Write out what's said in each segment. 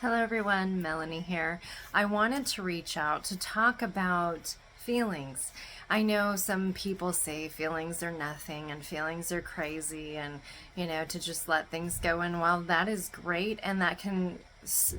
Hello everyone, Melanie here. I wanted to reach out to talk about feelings. I know some people say feelings are nothing and feelings are crazy and, to just let things go. And while that is great and that can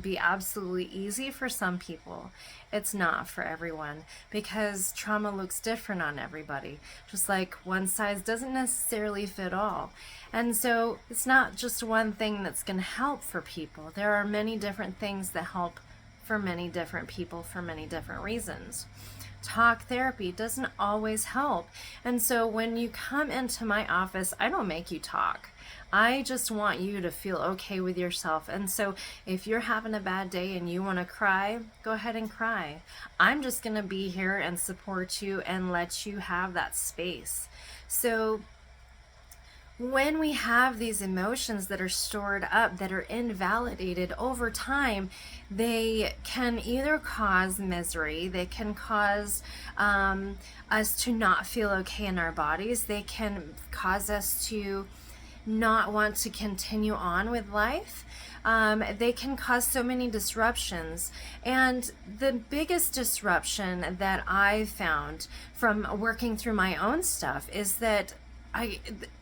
be absolutely easy for some people, it's not for everyone because trauma looks different on everybody. Just like one size doesn't necessarily fit all. And so it's not just one thing that's going to help for people. There are many different things that help for many different people for many different reasons. Talk therapy doesn't always help. And so when you come into my office, I don't make you talk. I just want you to feel okay with yourself. And so if you're having a bad day and you want to cry, go ahead and cry. I'm just going to be here and support you and let you have that space. So when we have these emotions that are stored up, that are invalidated over time, they can either cause misery, they can cause us to not feel okay in our bodies, they can cause us to not want to continue on with life. They can cause so many disruptions. And the biggest disruption that I've found from working through my own stuff is that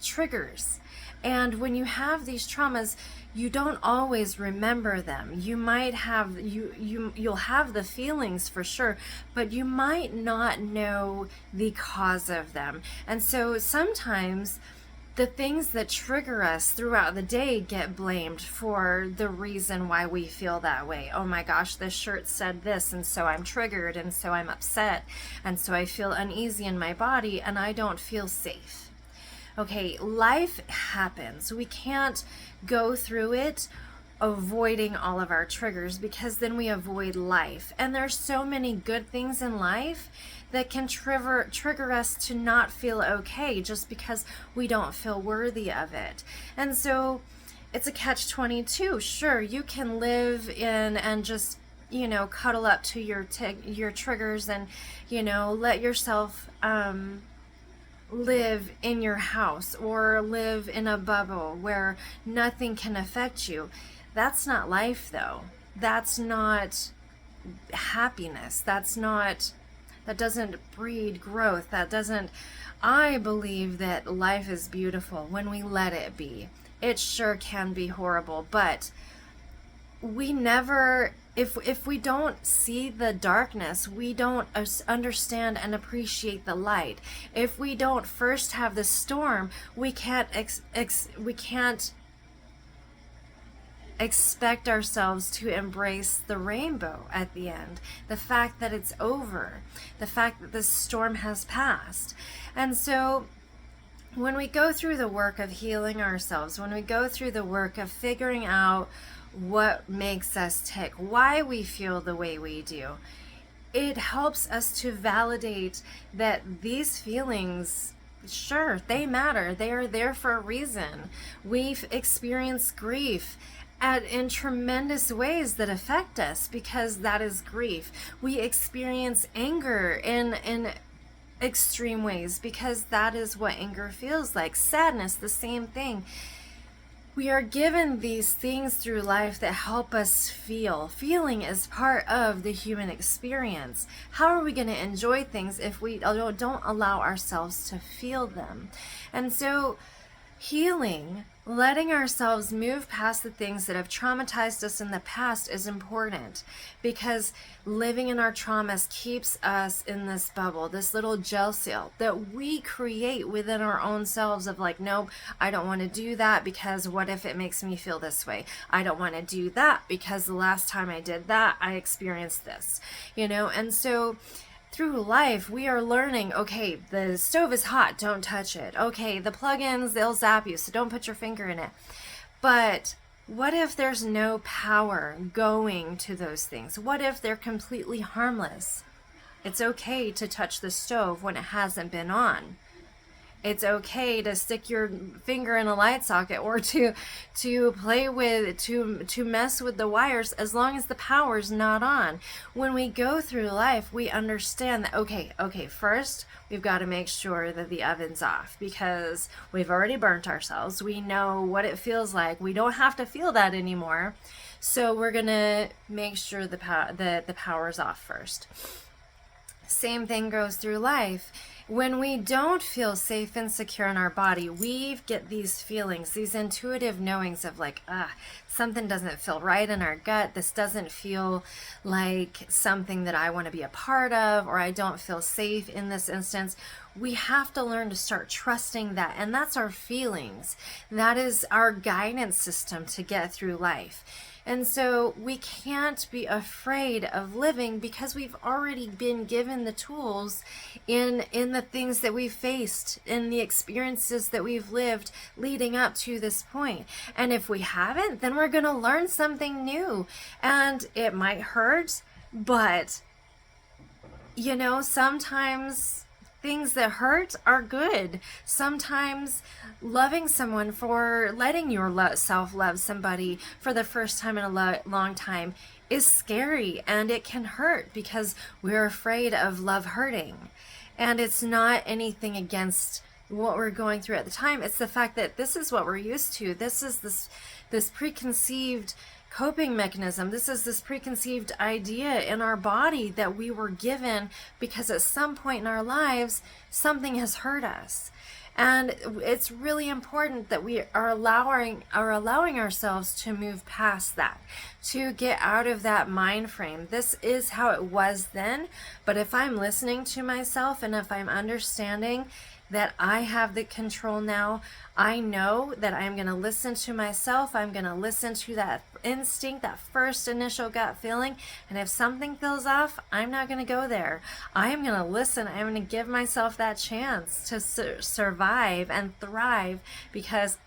triggers. And when you have these traumas, you don't always remember them. You might have you'll have the feelings for sure, but you might not know the cause of them. And so sometimes the things that trigger us throughout the day get blamed for the reason why we feel that way. Oh my gosh, this shirt said this, and so I'm triggered, and so I'm upset, and so I feel uneasy in my body, and I don't feel safe. Okay, life happens. We can't go through it avoiding all of our triggers because then we avoid life. And there's so many good things in life that can trigger us to not feel okay just because we don't feel worthy of it. And so it's a catch-22. Sure, you can live in and just cuddle up to your triggers and let yourself live in your house or live in a bubble where nothing can affect you. That's not life, though. That's not happiness. That doesn't breed growth. I believe that life is beautiful when we let it be. It sure can be horrible, but we never, if we don't see the darkness, we don't understand and appreciate the light. If we don't first have the storm, we can't expect ourselves to embrace the rainbow at the end, the fact that it's over, the fact that the storm has passed. And so when we go through the work of healing ourselves, when we go through the work of figuring out what makes us tick, why we feel the way we do, it helps us to validate that these feelings, sure, they matter. They are there for a reason. We've experienced grief in tremendous ways that affect us because that is grief. We experience anger in extreme ways because that is what anger feels like. Sadness, the same thing. We are given these things through life that help us feel. Feeling is part of the human experience. How are we going to enjoy things if we don't allow ourselves to feel them? And so healing, letting ourselves move past the things that have traumatized us in the past is important because living in our traumas keeps us in this bubble, this little jail cell that we create within our own selves of like, nope, I don't want to do that because what if it makes me feel this way? I don't want to do that because the last time I did that, I experienced this, and so through life, we are learning, okay, the stove is hot, don't touch it. Okay, the plugins, they'll zap you, so don't put your finger in it. But what if there's no power going to those things? What if they're completely harmless? It's okay to touch the stove when it hasn't been on. It's okay to stick your finger in a light socket or to play with, to mess with the wires as long as the power's not on. When we go through life, we understand that, okay, first we've got to make sure that the oven's off because we've already burnt ourselves. We know what it feels like. We don't have to feel that anymore. So we're going to make sure the power's off first. Same thing goes through life. When we don't feel safe and secure in our body, we get these feelings, these intuitive knowings of like, something doesn't feel right in our gut. This doesn't feel like something that I want to be a part of, or I don't feel safe in this instance. We have to learn to start trusting that. And that's our feelings. That is our guidance system to get through life. And so we can't be afraid of living because we've already been given the tools in the things that we've faced, in the experiences that we've lived leading up to this point. And if we haven't, then we're going to learn something new. And it might hurt, but sometimes things that hurt are good. Sometimes loving someone, for letting yourself love somebody for the first time in a long time, is scary, and it can hurt because we're afraid of love hurting. And it's not anything against what we're going through at the time. It's the fact that this is what we're used to. This is this preconceived coping mechanism. This is this preconceived idea in our body that we were given because at some point in our lives something has hurt us. And it's really important that we are allowing ourselves to move past that, to get out of that mind frame. This is how it was then, but if I'm listening to myself and if I'm understanding that I have the control now, I know that I'm going to listen to myself. I'm going to listen to that instinct, that first initial gut feeling. And if something feels off, I'm not going to go there. I am going to listen. I'm going to give myself that chance to survive and thrive, because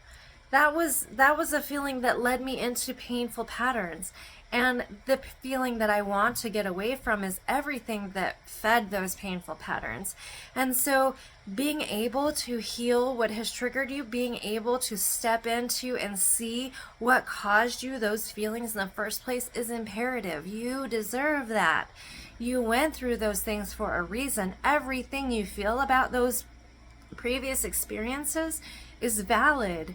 that was a feeling that led me into painful patterns. And the feeling that I want to get away from is everything that fed those painful patterns. And so being able to heal what has triggered you, being able to step into and see what caused you those feelings in the first place is imperative. You deserve that. You went through those things for a reason. Everything you feel about those previous experiences is valid.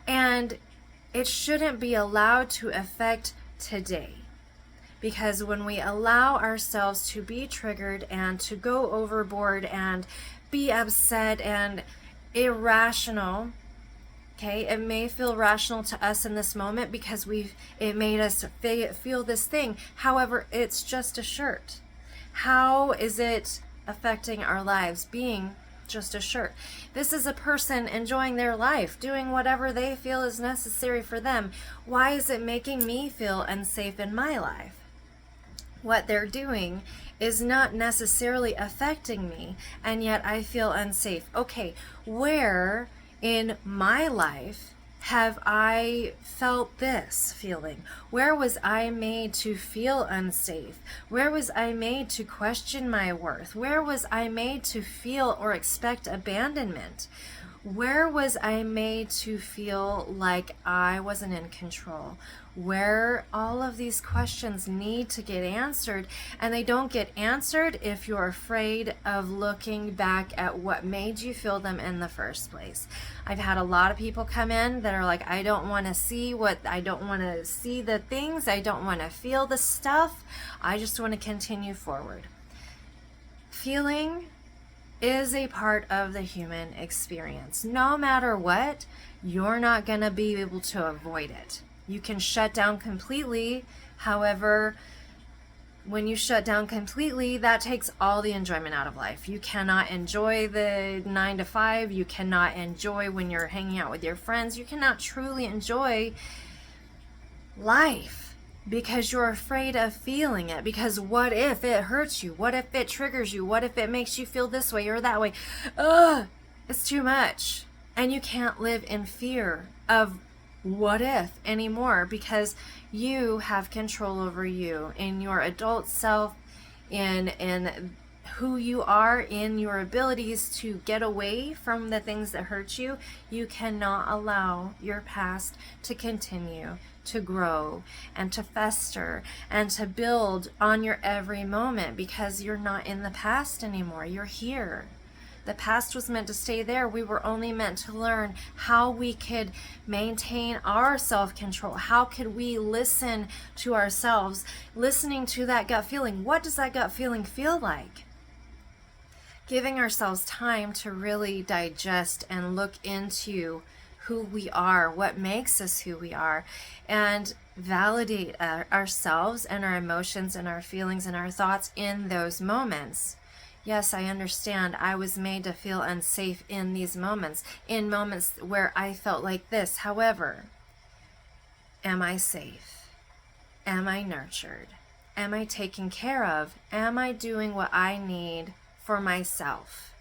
And it shouldn't be allowed to affect today. Because when we allow ourselves to be triggered and to go overboard and be upset and irrational, okay, it may feel rational to us in this moment because it made us feel this thing. However, it's just a shirt. How is it affecting our lives being just a shirt? This is a person enjoying their life, doing whatever they feel is necessary for them. Why is it making me feel unsafe in my life? What they're doing is not necessarily affecting me, and yet I feel unsafe. Okay, where in my life have I felt this feeling? Where was I made to feel unsafe? Where was I made to question my worth? Where was I made to feel or expect abandonment? Where was I made to feel like I wasn't in control? Where all of these questions need to get answered, and they don't get answered if you're afraid of looking back at what made you feel them in the first place. I've had a lot of people come in that are like, I don't want to see the things, I don't want to feel the stuff, I just want to continue forward. Feeling is a part of the human experience. No matter what, you're not going to be able to avoid it. You can shut down completely. However, when you shut down completely, that takes all the enjoyment out of life. You cannot enjoy the 9 to 5. You cannot enjoy when you're hanging out with your friends. You cannot truly enjoy life because you're afraid of feeling it. Because what if it hurts you? What if it triggers you? What if it makes you feel this way or that way? It's too much. And you can't live in fear of what if anymore, because you have control over you in your adult self, in who you are, in your abilities to get away from the things that hurt you. You cannot allow your past to continue to grow and to fester and to build on your every moment, because you're not in the past anymore. You're here. The past was meant to stay there. We were only meant to learn how we could maintain our self-control. How could we listen to ourselves, listening to that gut feeling? What does that gut feeling feel like? Giving ourselves time to really digest and look into who we are, what makes us who we are, and validate ourselves and our emotions and our feelings and our thoughts in those moments. Yes, I understand. I was made to feel unsafe in these moments, in moments where I felt like this. However, am I safe? Am I nurtured? Am I taken care of? Am I doing what I need for myself?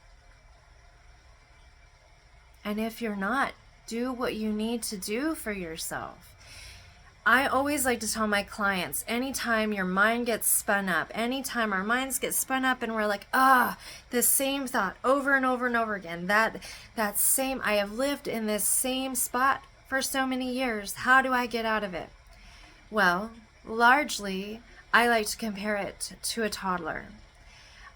And if you're not, do what you need to do for yourself. I always like to tell my clients, anytime your mind gets spun up, anytime our minds get spun up and we're like, the same thought over and over and over again, that same, I have lived in this same spot for so many years. How do I get out of it? Well, largely, I like to compare it to a toddler.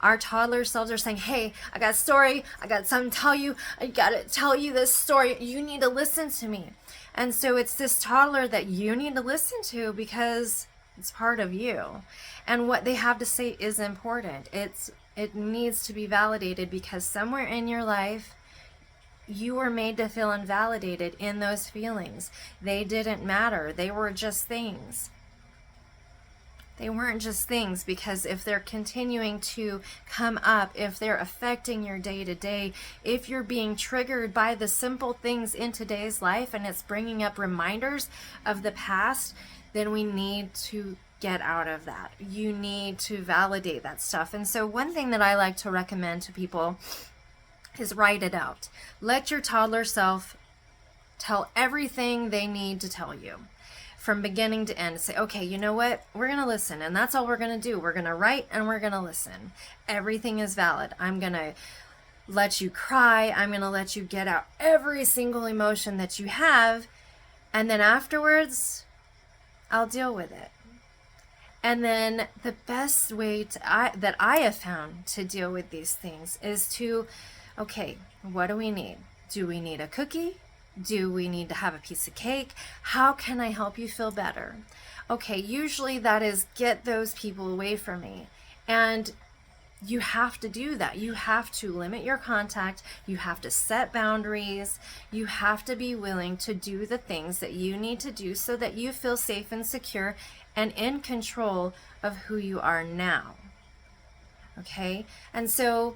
Our toddler selves are saying, hey, I got a story. I got something to tell you. I got to tell you this story. You need to listen to me. And so it's this toddler that you need to listen to because it's part of you. And what they have to say is important. It needs to be validated because somewhere in your life, you were made to feel invalidated in those feelings. They didn't matter. They were just things. They weren't just things, because if they're continuing to come up, if they're affecting your day to day, if you're being triggered by the simple things in today's life and it's bringing up reminders of the past, then we need to get out of that. You need to validate that stuff. And so one thing that I like to recommend to people is write it out. Let your toddler self tell everything they need to tell you. From beginning to end, say, okay, you know what? We're going to listen, and that's all we're going to do. We're going to write and we're going to listen. Everything is valid. I'm going to let you cry. I'm going to let you get out every single emotion that you have, and then afterwards, I'll deal with it. And then the best way that I have found to deal with these things is to, okay, what do we need? Do we need a cookie? Do we need to have a piece of cake? How can I help you feel better? Okay, usually that is get those people away from me. And you have to do that. You have to limit your contact. You have to set boundaries. You have to be willing to do the things that you need to do so that you feel safe and secure and in control of who you are now. Okay? And so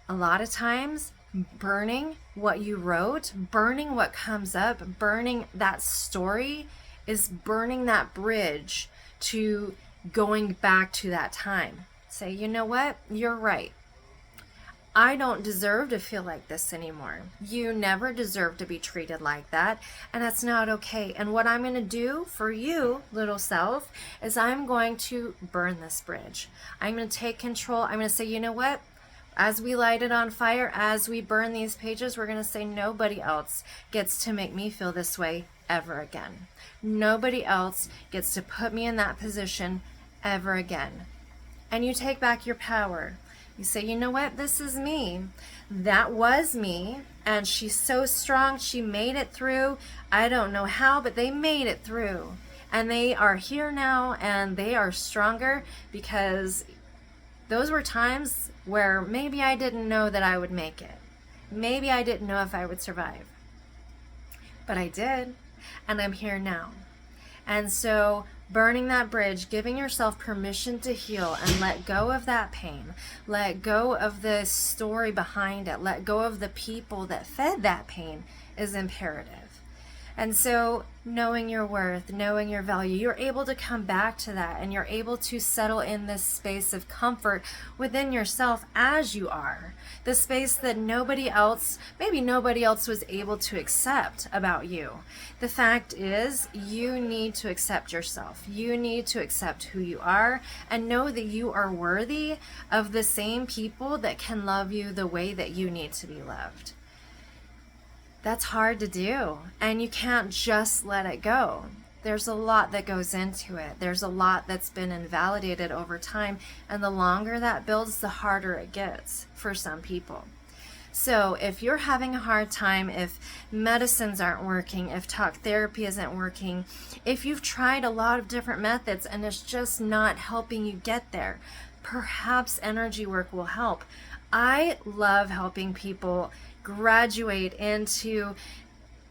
a lot of times, burning what you wrote, burning what comes up, burning that story is burning that bridge to going back to that time. Say, you know what? You're right. I don't deserve to feel like this anymore. You never deserve to be treated like that, and that's not okay. And what I'm going to do for you, little self, is I'm going to burn this bridge. I'm going to take control. I'm going to say, you know what? As we light it on fire, as we burn these pages, we're going to say nobody else gets to make me feel this way ever again. Nobody else gets to put me in that position ever again. And you take back your power. You say, you know what? This is me. That was me. And she's so strong. She made it through. I don't know how, but they made it through. And they are here now, and they are stronger because those were times where maybe I didn't know that I would make it. Maybe I didn't know if I would survive. But I did, and I'm here now. And so burning that bridge, giving yourself permission to heal and let go of that pain, let go of the story behind it, let go of the people that fed that pain is imperative. And so knowing your worth, knowing your value, you're able to come back to that, and you're able to settle in this space of comfort within yourself as you are. The space that maybe nobody else was able to accept about you. The fact is, you need to accept yourself. You need to accept who you are and know that you are worthy of the same people that can love you the way that you need to be loved. That's hard to do, and you can't just let it go. There's a lot that goes into it. There's a lot that's been invalidated over time, and the longer that builds, the harder it gets for some people. So if you're having a hard time, if medicines aren't working, if talk therapy isn't working, if you've tried a lot of different methods and it's just not helping you get there, perhaps energy work will help. I love helping people graduate into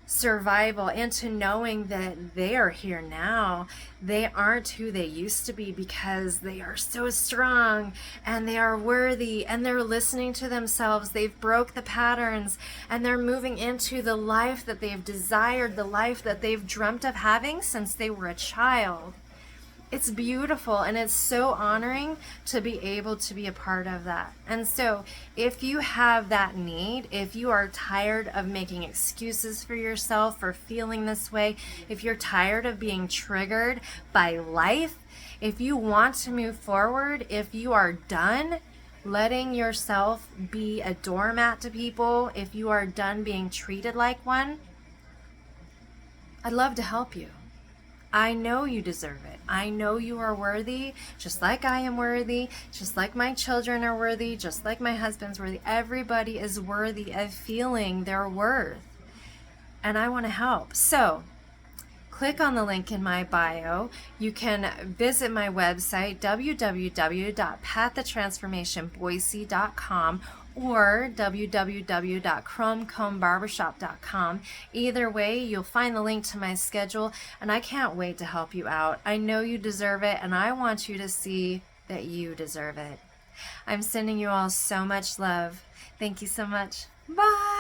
survival, into knowing that they are here now. They aren't who they used to be because they are so strong and they are worthy and they're listening to themselves. They've broke the patterns and they're moving into the life that they've desired, the life that they've dreamt of having since they were a child. It's beautiful and it's so honoring to be able to be a part of that. And so if you have that need, if you are tired of making excuses for yourself for feeling this way, if you're tired of being triggered by life, if you want to move forward, if you are done letting yourself be a doormat to people, if you are done being treated like one, I'd love to help you. I know you deserve it. I know you are worthy, just like I am worthy, just like my children are worthy, just like my husband's worthy. Everybody is worthy of feeling their worth. And I want to help. So click on the link in my bio. You can visit my website, www.pathtotransformationboise.com, or www.chromecombbarbershop.com. Either way, you'll find the link to my schedule, and I can't wait to help you out. I know you deserve it, and I want you to see that you deserve it. I'm sending you all so much love. Thank you so much. Bye.